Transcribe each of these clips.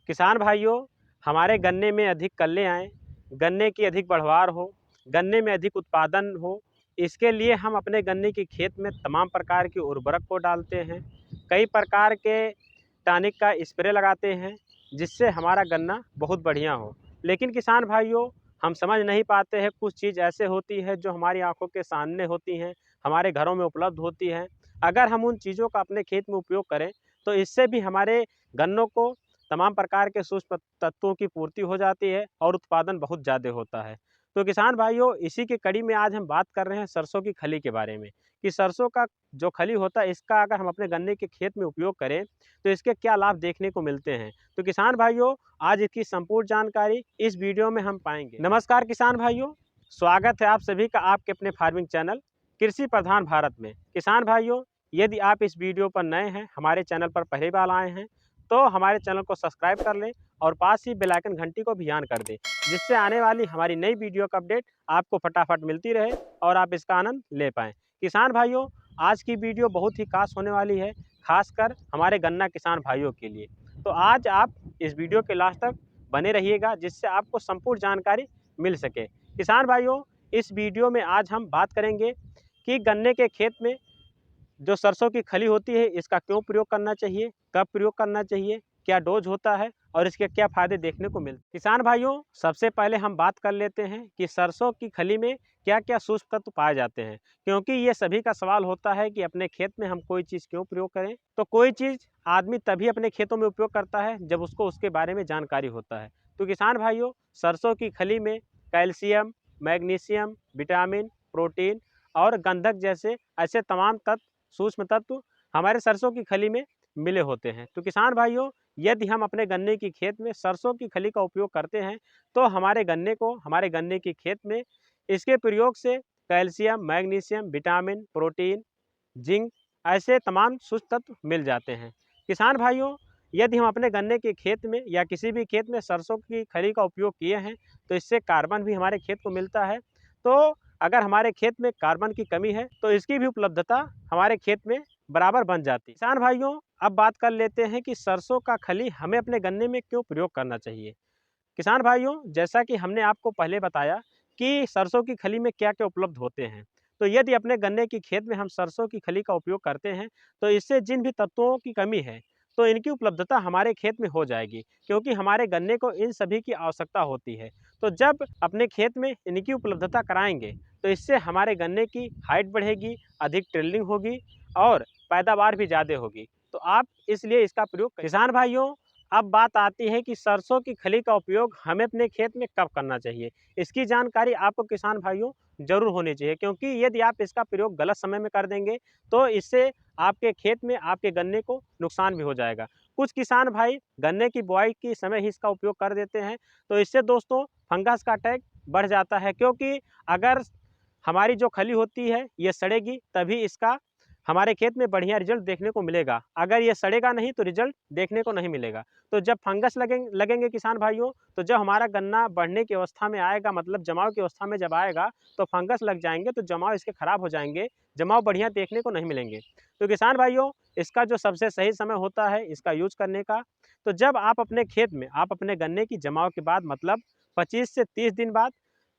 किसान भाइयों, हमारे गन्ने में अधिक कल्ले आएँ, गन्ने की अधिक बढ़वार हो, गन्ने में अधिक उत्पादन हो, इसके लिए हम अपने गन्ने के खेत में तमाम प्रकार की उर्वरक को डालते हैं। कई प्रकार के टॉनिक का स्प्रे लगाते हैं, जिससे हमारा गन्ना बहुत बढ़िया हो। लेकिन किसान भाइयों, हम समझ नहीं पाते हैं, कुछ चीज़ ऐसे होती है जो हमारी आँखों के सामने होती हैं, हमारे घरों में उपलब्ध होती हैं। अगर हम उन चीज़ों का अपने खेत में उपयोग करें, तो इससे भी हमारे गन्नों को तमाम प्रकार के सूक्ष्म तत्वों की पूर्ति हो जाती है और उत्पादन बहुत ज़्यादा होता है। तो किसान भाइयों, इसी की कड़ी में आज हम बात कर रहे हैं सरसों की खली के बारे में, कि सरसों का जो खली होता है, इसका अगर हम अपने गन्ने के खेत में उपयोग करें, तो इसके क्या लाभ देखने को मिलते हैं। तो किसान भाइयों, आज इसकी संपूर्ण जानकारी इस वीडियो में हम पाएंगे। नमस्कार किसान भाइयों, स्वागत है आप सभी का आपके अपने फार्मिंग चैनल कृषि प्रधान भारत में। किसान भाइयों, यदि आप इस वीडियो पर नए हैं, हमारे चैनल पर पहली बार आए हैं, तो हमारे चैनल को सब्सक्राइब कर लें और पास ही बेल आइकन घंटी को भी ऑन कर दें, जिससे आने वाली हमारी नई वीडियो का अपडेट आपको फटाफट मिलती रहे और आप इसका आनंद ले पाएँ। किसान भाइयों, आज की वीडियो बहुत ही खास होने वाली है, खासकर हमारे गन्ना किसान भाइयों के लिए। तो आज आप इस वीडियो के लास्ट तक बने रहिएगा, जिससे आपको संपूर्ण जानकारी मिल सके। किसान भाइयों, इस वीडियो में आज हम बात करेंगे कि गन्ने के खेत में जो सरसों की खली होती है, इसका क्यों प्रयोग करना चाहिए, कब प्रयोग करना चाहिए, क्या डोज होता है और इसके क्या फ़ायदे देखने को मिलते हैं। किसान भाइयों, सबसे पहले हम बात कर लेते हैं कि सरसों की खली में क्या क्या सूक्ष्म तत्व पाए जाते हैं, क्योंकि ये सभी का सवाल होता है कि अपने खेत में हम कोई चीज़ क्यों प्रयोग करें। तो कोई चीज़ आदमी तभी अपने खेतों में उपयोग करता है जब उसको उसके बारे में जानकारी होता है। तो किसान भाइयों, सरसों की खली में कैल्शियम, मैग्नीशियम, विटामिन, प्रोटीन और गंधक जैसे ऐसे तमाम तत्व, सूक्ष्म तत्व हमारे सरसों की खली में मिले होते हैं। तो किसान भाइयों, यदि हम अपने गन्ने की खेत में सरसों की खली का उपयोग करते हैं, तो हमारे गन्ने की खेत में इसके प्रयोग से calcium, magnesium, vitamin, protein, zinc ऐसे तमाम सूक्ष्म तत्व मिल जाते हैं। किसान भाइयों, यदि हम अपने गन्ने के खेत में या किसी भी खेत में सरसों की खली का उपयोग किए हैं, तो इससे कार्बन भी हमारे खेत को मिलता है। तो अगर हमारे खेत में कार्बन की कमी है, तो इसकी भी उपलब्धता हमारे खेत में बराबर बन जाती है। किसान भाइयों, अब बात कर लेते हैं कि सरसों का खली हमें अपने गन्ने में क्यों प्रयोग करना चाहिए। किसान भाइयों, जैसा कि हमने आपको पहले बताया कि सरसों की खली में क्या क्या उपलब्ध होते हैं, तो यदि अपने गन्ने की खेत में हम सरसों की खली का उपयोग करते हैं, तो इससे जिन भी तत्वों की कमी है, तो इनकी उपलब्धता हमारे खेत में हो जाएगी, क्योंकि हमारे गन्ने को इन सभी की आवश्यकता होती है। तो जब अपने खेत में इनकी उपलब्धता कराएंगे, तो इससे हमारे गन्ने की हाइट बढ़ेगी, अधिक ट्रिल्लिंग होगी और पैदावार भी ज़्यादा होगी। तो आप इसलिए इसका प्रयोग करें। किसान भाइयों, अब बात आती है कि सरसों की खली का उपयोग हमें अपने खेत में कब करना चाहिए। इसकी जानकारी आपको किसान भाइयों ज़रूर होनी चाहिए, क्योंकि यदि आप इसका प्रयोग गलत समय में कर देंगे, तो इससे आपके खेत में आपके गन्ने को नुकसान भी हो जाएगा। कुछ किसान भाई गन्ने की बुआई के समय ही इसका उपयोग कर देते हैं, तो इससे दोस्तों फंगस का अटैक बढ़ जाता है, क्योंकि अगर हमारी जो खली होती है ये सड़ेगी, तभी इसका हमारे खेत में बढ़िया रिजल्ट देखने को मिलेगा। अगर ये सड़ेगा नहीं, तो रिजल्ट देखने को नहीं मिलेगा। तो जब फंगस लगेंगे किसान भाइयों, तो जब हमारा गन्ना बढ़ने की अवस्था में आएगा, मतलब जमाव की अवस्था में जब आएगा, तो फंगस लग जाएंगे, तो जमाव इसके खराब हो जाएंगे, जमाव बढ़िया देखने को नहीं मिलेंगे। तो किसान भाइयों, इसका जो सबसे सही समय होता है इसका यूज करने का, तो जब आप अपने खेत में आप अपने गन्ने की जमाव के बाद, मतलब 25 से 30 दिन बाद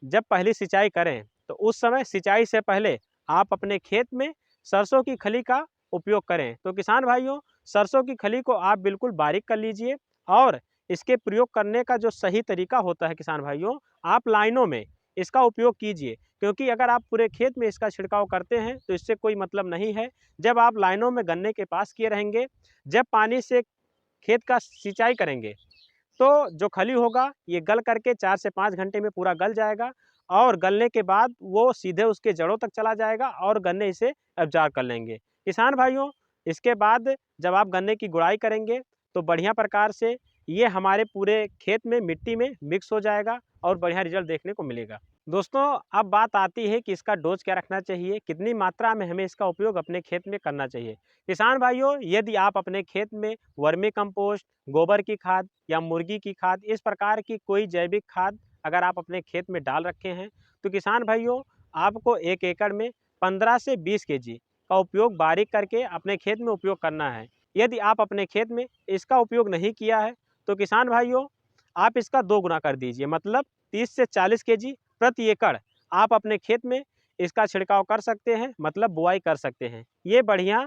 जब पहली सिंचाई करें, तो उस समय सिंचाई से पहले आप अपने खेत में सरसों की खली का उपयोग करें। तो किसान भाइयों, सरसों की खली को आप बिल्कुल बारीक कर लीजिए और इसके प्रयोग करने का जो सही तरीका होता है किसान भाइयों, आप लाइनों में इसका उपयोग कीजिए, क्योंकि अगर आप पूरे खेत में इसका छिड़काव करते हैं तो इससे कोई मतलब नहीं है। जब आप लाइनों में गन्ने के पास किए रहेंगे, जब पानी से खेत का सिंचाई करेंगे, तो जो खली होगा ये गल करके 4 से 5 घंटे में पूरा गल जाएगा और गलने के बाद वो सीधे उसके जड़ों तक चला जाएगा और गन्ने इसे एब्जॉर्ब कर लेंगे। किसान भाइयों, इसके बाद जब आप गन्ने की गुड़ाई करेंगे, तो बढ़िया प्रकार से ये हमारे पूरे खेत में मिट्टी में मिक्स हो जाएगा और बढ़िया रिजल्ट देखने को मिलेगा। दोस्तों, अब बात आती है कि इसका डोज क्या रखना चाहिए, कितनी मात्रा में हमें इसका उपयोग अपने खेत में करना चाहिए। किसान भाइयों, यदि आप अपने खेत में वर्मी कंपोस्ट, गोबर की खाद या मुर्गी की खाद, इस प्रकार की कोई जैविक खाद अगर आप अपने खेत में डाल रखे हैं, तो किसान भाइयों आपको 1 एकड़ में 15 से 20 केजी का उपयोग बारीक करके अपने खेत में उपयोग करना है। यदि आप अपने खेत में इसका उपयोग नहीं किया है, तो किसान भाइयों आप इसका 2 गुना कर दीजिए, मतलब 30 से 40 केजी प्रति एकड़ आप अपने खेत में इसका छिड़काव कर सकते हैं, मतलब बुआई कर सकते हैं। ये बढ़िया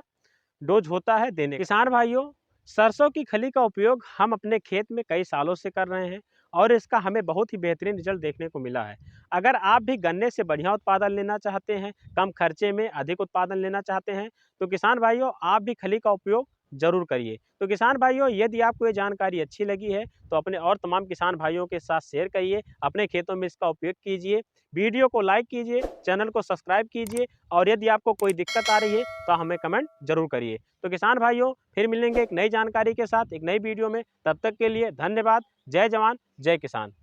डोज होता है देने। किसान भाइयों सरसों की खली का उपयोग हम अपने खेत में कई सालों से कर रहे हैं और इसका हमें बहुत ही बेहतरीन रिजल्ट देखने को मिला है। अगर आप भी गन्ने से बढ़िया उत्पादन लेना चाहते हैं, कम खर्चे में अधिक उत्पादन लेना चाहते हैं, तो किसान भाइयों आप भी खली का उपयोग जरूर करिए। तो किसान भाइयों यदि आपको ये जानकारी अच्छी लगी है तो अपने और तमाम किसान भाइयों के साथ शेयर करिए, अपने खेतों में इसका उपयोग कीजिए, वीडियो को लाइक कीजिए, चैनल को सब्सक्राइब कीजिए और यदि आपको कोई दिक्कत आ रही है तो हमें कमेंट जरूर करिए। तो किसान भाइयों फिर मिलेंगे एक नई जानकारी के साथ एक नई वीडियो में, तब तक के लिए धन्यवाद। जय जवान जय किसान।